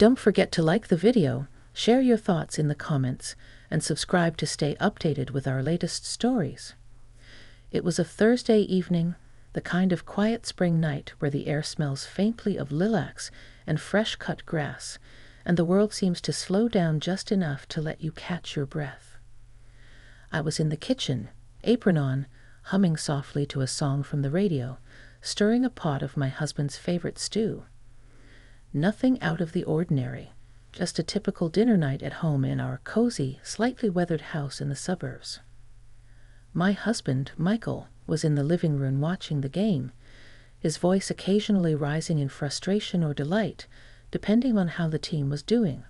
Don't forget to like the video, share your thoughts in the comments, and subscribe to stay updated with our latest stories. It was a Thursday evening, the kind of quiet spring night where the air smells faintly of lilacs and fresh-cut grass, and the world seems to slow down just enough to let you catch your breath. I was in the kitchen, apron on, humming softly to a song from the radio, stirring a pot of my husband's favorite stew. Nothing out of the ordinary, just a typical dinner night at home in our cozy, slightly weathered house in the suburbs. My husband, Michael, was in the living room watching the game, his voice occasionally rising in frustration or delight, depending on how the team was doing.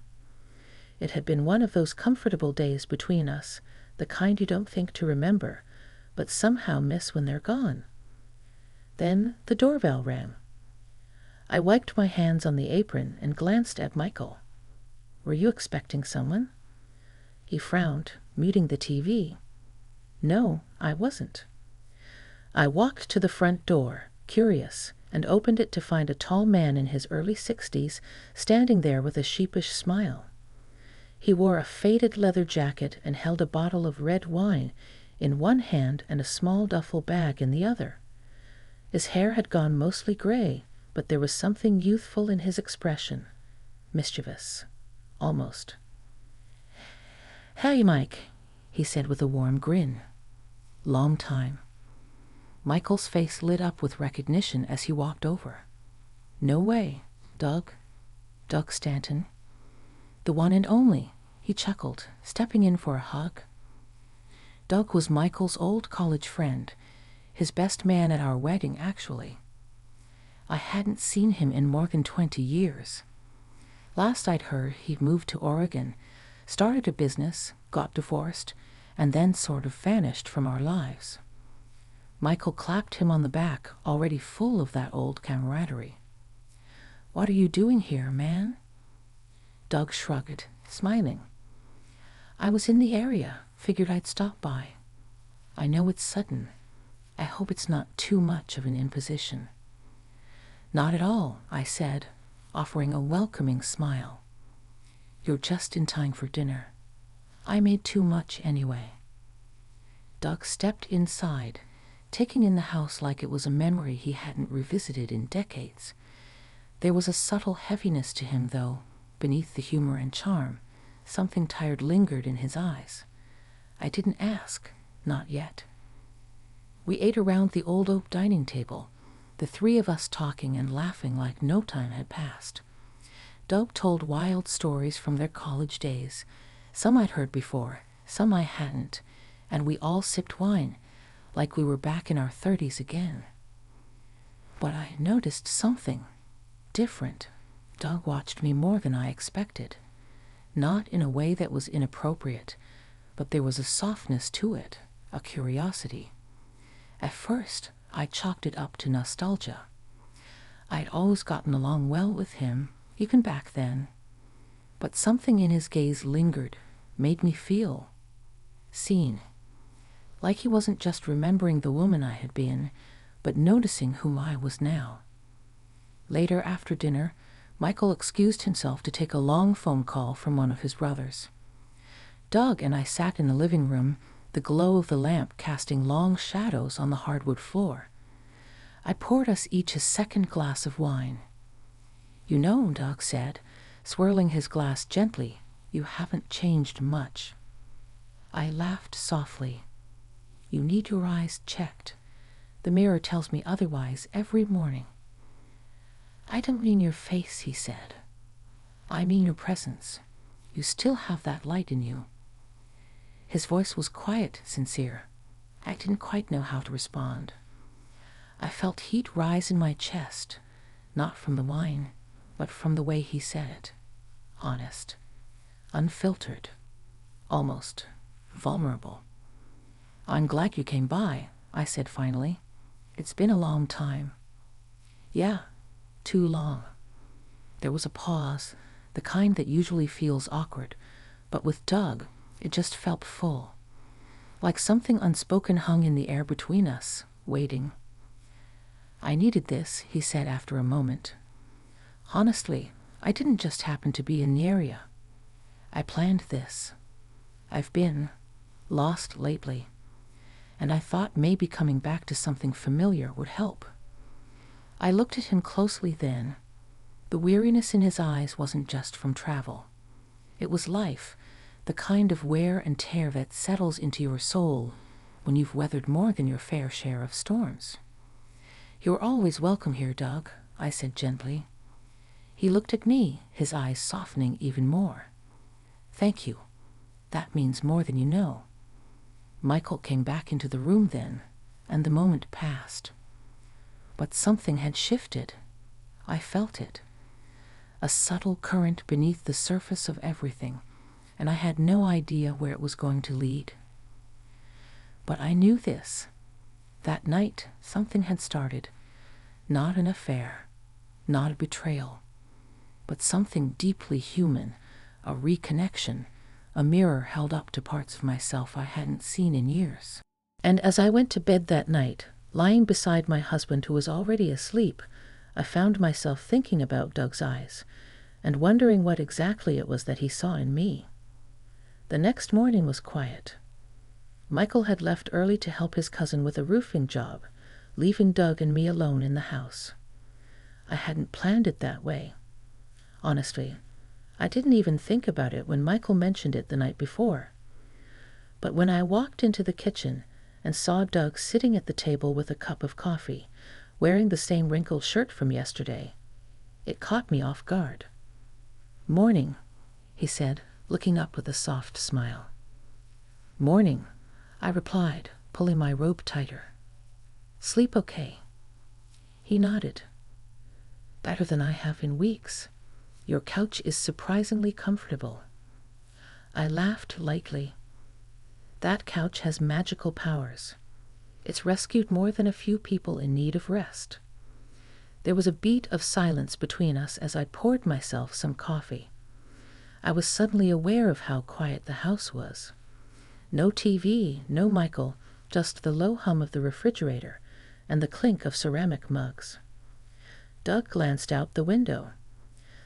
It had been one of those comfortable days between us, the kind you don't think to remember, but somehow miss when they're gone. Then the doorbell rang. I wiped my hands on the apron and glanced at Michael. "Were you expecting someone?" He frowned, muting the TV. "No, I wasn't." I walked to the front door, curious, and opened it to find a tall man in his early 60s standing there with a sheepish smile. He wore a faded leather jacket and held a bottle of red wine in one hand and a small duffel bag in the other. His hair had gone mostly gray, but there was something youthful in his expression. Mischievous. Almost. "Hey, Mike," he said with a warm grin. "Long time." Michael's face lit up with recognition as he walked over. "No way. Doug Stanton. The one and only," he chuckled, stepping in for a hug. Doug was Michael's old college friend, his best man at our wedding, actually. I hadn't seen him in more than 20 years. Last I'd heard, he'd moved to Oregon, started a business, got divorced, and then sort of vanished from our lives. Michael clapped him on the back, already full of that old camaraderie. "What are you doing here, man?" Doug shrugged, smiling. "I was in the area, figured I'd stop by. I know it's sudden. I hope it's not too much of an imposition." "Not at all," I said, offering a welcoming smile. "You're just in time for dinner. I made too much anyway." Doug stepped inside, taking in the house like it was a memory he hadn't revisited in decades. There was a subtle heaviness to him, though, beneath the humor and charm. Something tired lingered in his eyes. I didn't ask, not yet. We ate around the old oak dining table, the three of us talking and laughing like no time had passed. Doug told wild stories from their college days, some I'd heard before, some I hadn't, and we all sipped wine, like we were back in our 30s again. But I noticed something different. Doug watched me more than I expected. Not in a way that was inappropriate, but there was a softness to it, a curiosity. At first, I chalked it up to nostalgia. I'd always gotten along well with him, even back then. But something in his gaze lingered, made me feel seen. Like he wasn't just remembering the woman I had been, but noticing who I was now. Later, after dinner, Michael excused himself to take a long phone call from one of his brothers. Doug and I sat in the living room, the glow of the lamp casting long shadows on the hardwood floor. I poured us each a second glass of wine. "You know," Doug said, swirling his glass gently, "you haven't changed much." I laughed softly. "You need your eyes checked. The mirror tells me otherwise every morning." "I don't mean your face," he said. "I mean your presence. You still have that light in you." His voice was quiet, sincere. I didn't quite know how to respond. I felt heat rise in my chest, not from the wine, but from the way he said it. Honest, unfiltered, almost vulnerable. "I'm glad you came by," I said finally. "It's been a long time." "Yeah, too long." There was a pause, the kind that usually feels awkward, but with Doug, it just felt full. Like something unspoken hung in the air between us, waiting. "I needed this," he said after a moment. "Honestly, I didn't just happen to be in the area. I planned this. I've been lost lately, and I thought maybe coming back to something familiar would help. I looked at him closely then. The weariness in his eyes wasn't just from travel. It was life, the kind of wear and tear that settles into your soul when you've weathered more than your fair share of storms. "You're always welcome here, Doug," I said gently. He looked at me, his eyes softening even more. "Thank you. That means more than you know." Michael came back into the room then, and the moment passed. But something had shifted. I felt it. A subtle current beneath the surface of everything, and I had no idea where it was going to lead. But I knew this. That night, something had started. Not an affair, not a betrayal, but something deeply human, a reconnection, a mirror held up to parts of myself I hadn't seen in years. And as I went to bed that night, lying beside my husband who was already asleep, I found myself thinking about Doug's eyes and wondering what exactly it was that he saw in me. The next morning was quiet. Michael had left early to help his cousin with a roofing job, leaving Doug and me alone in the house. I hadn't planned it that way. Honestly, I didn't even think about it when Michael mentioned it the night before. But when I walked into the kitchen and saw Doug sitting at the table with a cup of coffee, wearing the same wrinkled shirt from yesterday, it caught me off guard. "Morning," he said, looking up with a soft smile. "Morning," I replied, pulling my robe tighter. "Sleep okay?" He nodded. "Better than I have in weeks. Your couch is surprisingly comfortable." I laughed lightly. That couch has magical powers. It's rescued more than a few people in need of rest. There was a beat of silence between us as I poured myself some coffee. I was suddenly aware of how quiet the house was. No TV, no Michael, just the low hum of the refrigerator and the clink of ceramic mugs. Doug glanced out the window.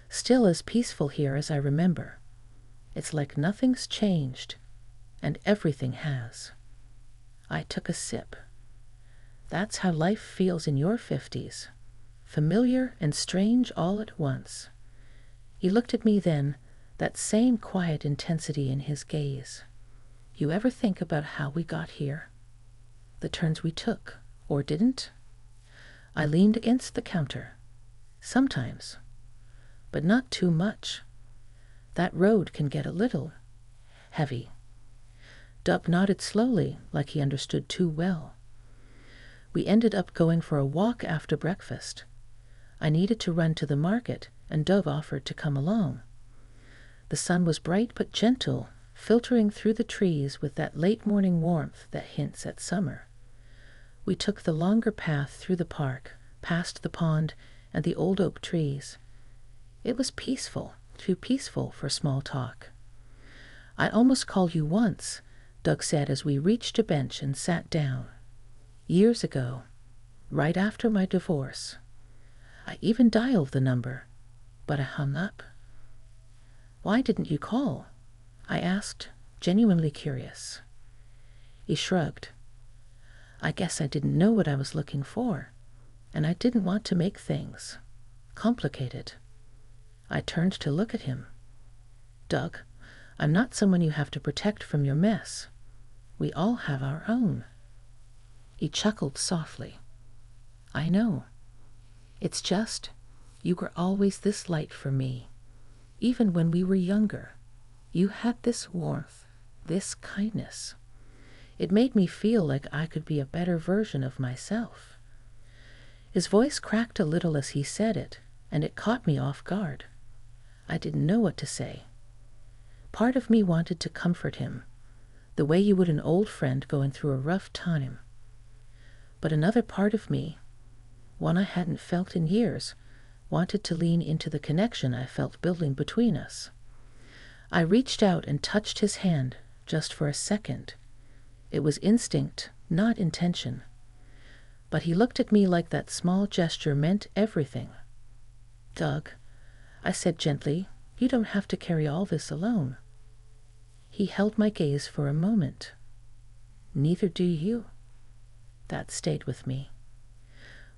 Still as peaceful here as I remember. It's like nothing's changed, and everything has. I took a sip. That's how life feels in your 50s. Familiar and strange all at once. He looked at me then, that same quiet intensity in his gaze. "You ever think about how we got here? The turns we took, or didn't?" I leaned against the counter. "Sometimes. But not too much. That road can get a little heavy." Doug nodded slowly, like he understood too well. We ended up going for a walk after breakfast. I needed to run to the market, and Doug offered to come along. The sun was bright but gentle, filtering through the trees with that late morning warmth that hints at summer. We took the longer path through the park, past the pond and the old oak trees. It was peaceful, too peaceful for small talk. "I almost called you once," Doug said as we reached a bench and sat down. "Years ago, right after my divorce. I even dialed the number, but I hung up." "Why didn't you call?" I asked, genuinely curious. He shrugged. "I guess I didn't know what I was looking for, and I didn't want to make things complicated." I turned to look at him. "Doug, I'm not someone you have to protect from your mess. We all have our own." He chuckled softly. "I know. It's just, you were always this light for me. Even when we were younger, you had this warmth, this kindness. It made me feel like I could be a better version of myself." His voice cracked a little as he said it, and it caught me off guard. I didn't know what to say. Part of me wanted to comfort him, the way you would an old friend going through a rough time. But another part of me, one I hadn't felt in years, wanted to lean into the connection I felt building between us. I reached out and touched his hand, just for a second. It was instinct, not intention. But he looked at me like that small gesture meant everything. "Doug, I said gently. You don't have to carry all this alone. He held my gaze for a moment. Neither do you. That stayed with me.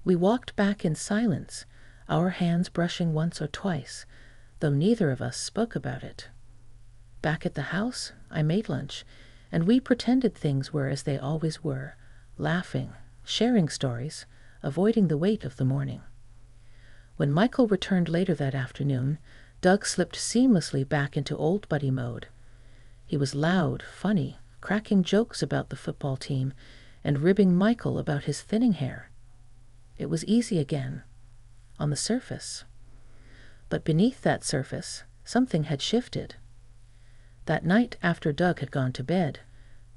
We walked back in silence, our hands brushing once or twice, though neither of us spoke about it. Back at the house, I made lunch, and we pretended things were as they always were, laughing, sharing stories, avoiding the weight of the morning. When Michael returned later that afternoon, Doug slipped seamlessly back into old buddy mode. He was loud, funny, cracking jokes about the football team, and ribbing Michael about his thinning hair. It was easy again, on the surface. But beneath that surface, something had shifted. That night after Doug had gone to bed,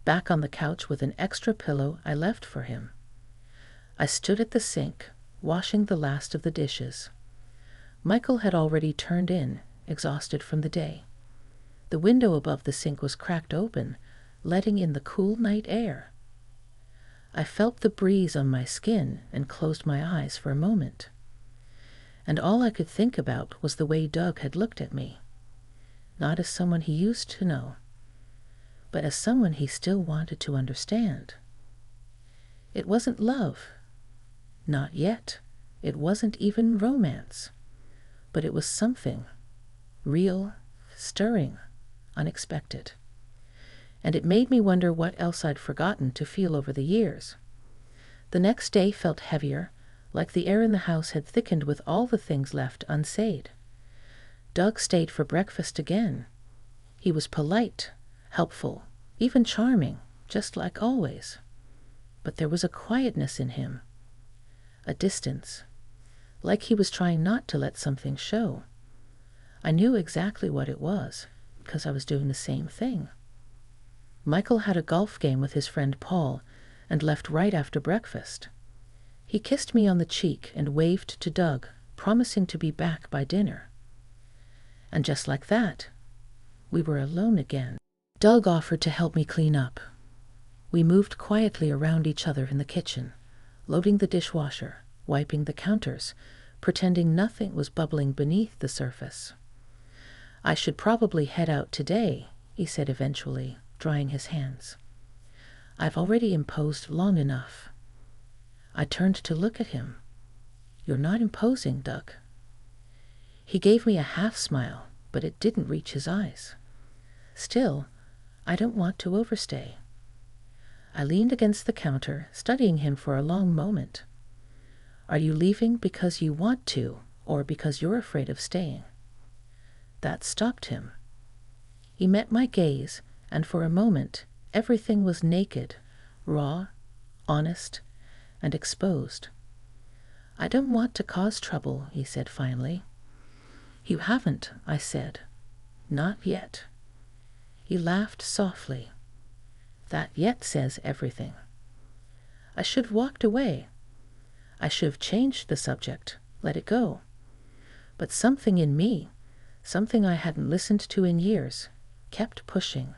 back on the couch with an extra pillow I left for him, I stood at the sink, washing the last of the dishes. Michael had already turned in, exhausted from the day. The window above the sink was cracked open, letting in the cool night air. I felt the breeze on my skin and closed my eyes for a moment. And all I could think about was the way Doug had looked at me. Not as someone he used to know, but as someone he still wanted to understand. It wasn't love. Not yet. It wasn't even romance. But it was something. Real, stirring, unexpected. And it made me wonder what else I'd forgotten to feel over the years. The next day felt heavier, like the air in the house had thickened with all the things left unsaid. Doug stayed for breakfast again. He was polite, helpful, even charming, just like always. But there was a quietness in him, a distance, like he was trying not to let something show. I knew exactly what it was, because I was doing the same thing. Michael had a golf game with his friend Paul and left right after breakfast. He kissed me on the cheek and waved to Doug, promising to be back by dinner. And just like that, we were alone again. Doug offered to help me clean up. We moved quietly around each other in the kitchen, loading the dishwasher, wiping the counters, pretending nothing was bubbling beneath the surface. I should probably head out today, he said eventually, drying his hands. I've already imposed long enough. I turned to look at him. You're not imposing, Doug. He gave me a half smile, but it didn't reach his eyes. Still, I don't want to overstay. I leaned against the counter, studying him for a long moment. Are you leaving because you want to, or because you're afraid of staying? That stopped him. He met my gaze, and for a moment, everything was naked, raw, honest, and exposed. I don't want to cause trouble, he said finally. You haven't, I said. Not yet. He laughed softly. That yet says everything. I should have walked away. I should have changed the subject, let it go. But something in me, something I hadn't listened to in years, kept pushing.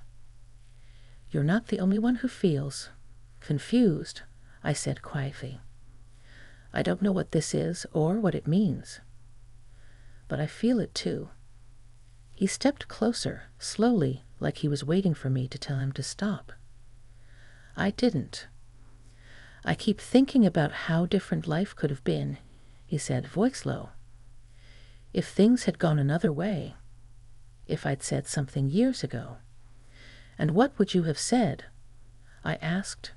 You're not the only one who feels confused, I said quietly. I don't know what this is or what it means. But I feel it too. He stepped closer, slowly, like he was waiting for me to tell him to stop. I didn't. I keep thinking about how different life could have been, he said, voice low. If things had gone another way, if I'd said something years ago. And what would you have said? I asked.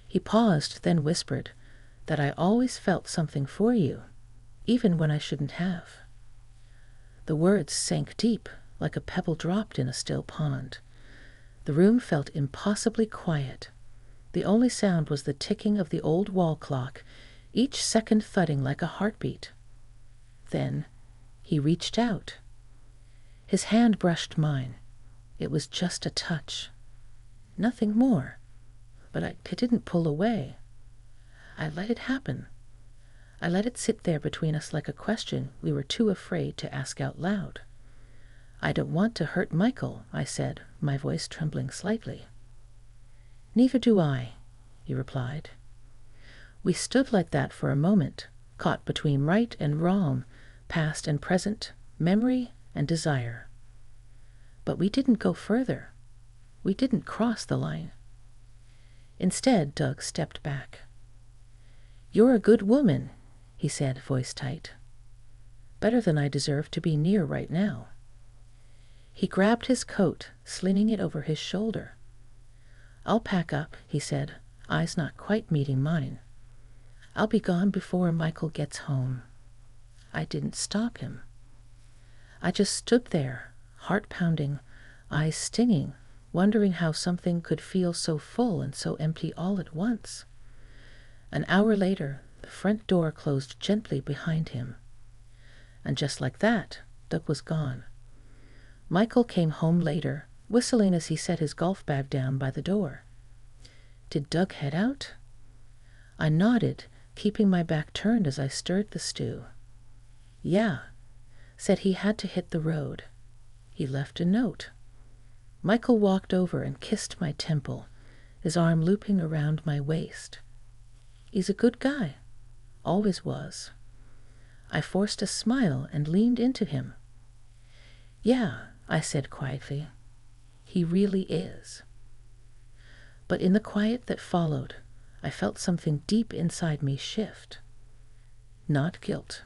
He paused, then whispered that I always felt something for you, even when I shouldn't have. The words sank deep, like a pebble dropped in a still pond. The room felt impossibly quiet. The only sound was the ticking of the old wall clock, each second thudding like a heartbeat. Then he reached out. His hand brushed mine. It was just a touch. Nothing more. But I didn't pull away. I let it happen. I let it sit there between us like a question we were too afraid to ask out loud. I don't want to hurt Michael, I said, my voice trembling slightly. Neither do I, he replied. We stood like that for a moment, caught between right and wrong, past and present, memory and desire. But we didn't go further. We didn't cross the line. Instead, Doug stepped back. "You're a good woman," he said, voice tight. "Better than I deserve to be near right now." He grabbed his coat, slinging it over his shoulder. "I'll pack up," he said, eyes not quite meeting mine. "I'll be gone before Michael gets home." I didn't stop him. I just stood there, heart pounding, eyes stinging, wondering how something could feel so full and so empty all at once. An hour later, the front door closed gently behind him. And just like that, Doug was gone. Michael came home later, whistling as he set his golf bag down by the door. Did Doug head out? I nodded, keeping my back turned as I stirred the stew. Yeah, said he had to hit the road. He left a note. Michael walked over and kissed my temple, his arm looping around my waist. He's a good guy. Always was. I forced a smile and leaned into him. Yeah, I said quietly. He really is. But in the quiet that followed, I felt something deep inside me shift. Not guilt,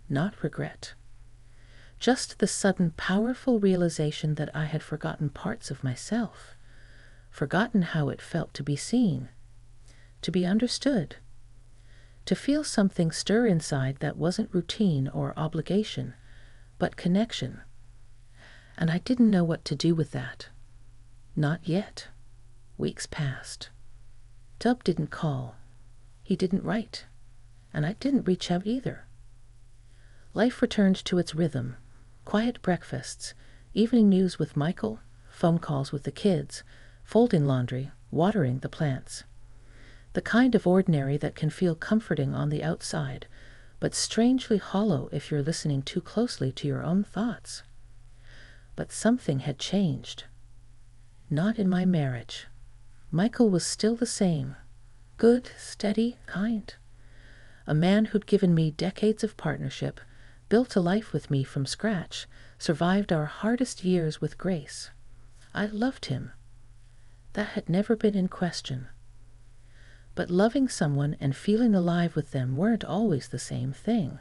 not regret. Just the sudden, powerful realization that I had forgotten parts of myself, forgotten how it felt to be seen, to be understood, to feel something stir inside that wasn't routine or obligation, but connection. And I didn't know what to do with that. Not yet. Weeks passed. Doug didn't call. He didn't write. And I didn't reach out either. Life returned to its rhythm. Quiet breakfasts, evening news with Michael, phone calls with the kids, folding laundry, watering the plants. The kind of ordinary that can feel comforting on the outside, but strangely hollow if you're listening too closely to your own thoughts. But something had changed. Not in my marriage. Michael was still the same. Good, steady, kind. A man who'd given me decades of partnership, built a life with me from scratch, survived our hardest years with grace. I loved him. That had never been in question. But loving someone and feeling alive with them weren't always the same thing.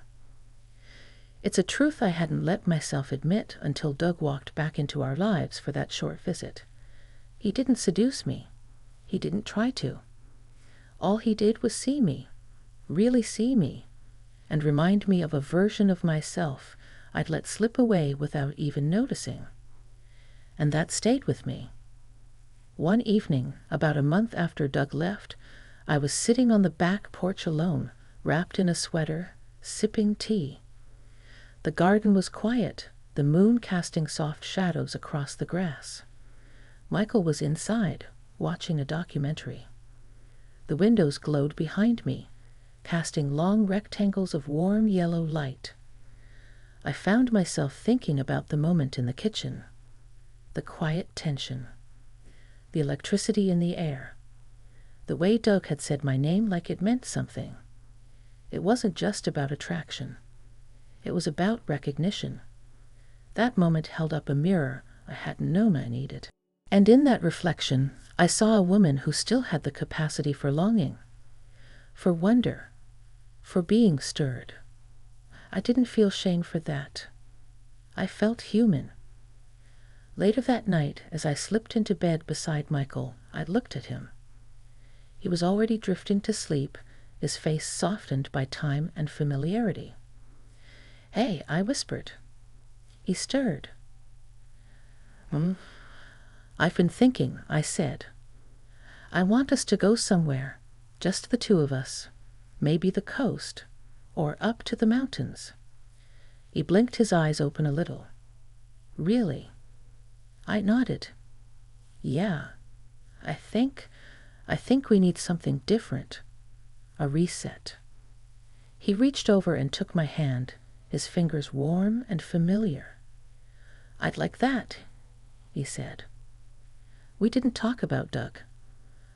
It's a truth I hadn't let myself admit until Doug walked back into our lives for that short visit. He didn't seduce me. He didn't try to. All he did was see me, really see me, and remind me of a version of myself I'd let slip away without even noticing. And that stayed with me. One evening, about a month after Doug left, I was sitting on the back porch alone, wrapped in a sweater, sipping tea. The garden was quiet, the moon casting soft shadows across the grass. Michael was inside, watching a documentary. The windows glowed behind me, casting long rectangles of warm yellow light. I found myself thinking about the moment in the kitchen, the quiet tension, the electricity in the air, the way Doug had said my name like it meant something. It wasn't just about attraction. It was about recognition. That moment held up a mirror I hadn't known I needed. And in that reflection, I saw a woman who still had the capacity for longing, for wonder, for being stirred. I didn't feel shame for that. I felt human. Later that night, as I slipped into bed beside Michael, I looked at him. He was already drifting to sleep, his face softened by time and familiarity. "Hey," I whispered. He stirred. "I've been thinking," I said. "I want us to go somewhere, just the two of us, maybe the coast, or up to the mountains." He blinked his eyes open a little. "Really?" I nodded. "Yeah, I think we need something different, a reset." He reached over and took my hand, his fingers warm and familiar. "I'd like that," he said. We didn't talk about Doug.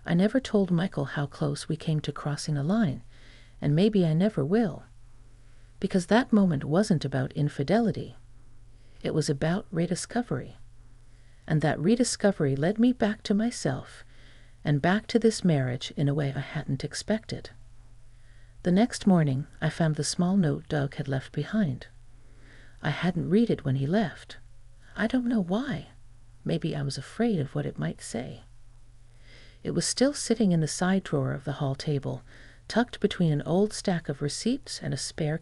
I never told Michael how close we came to crossing a line, and maybe I never will. Because that moment wasn't about infidelity. It was about rediscovery. And that rediscovery led me back to myself and back to this marriage in a way I hadn't expected. The next morning, I found the small note Doug had left behind. I hadn't read it when he left. I don't know why. Maybe I was afraid of what it might say. It was still sitting in the side drawer of the hall table, tucked between an old stack of receipts and a spare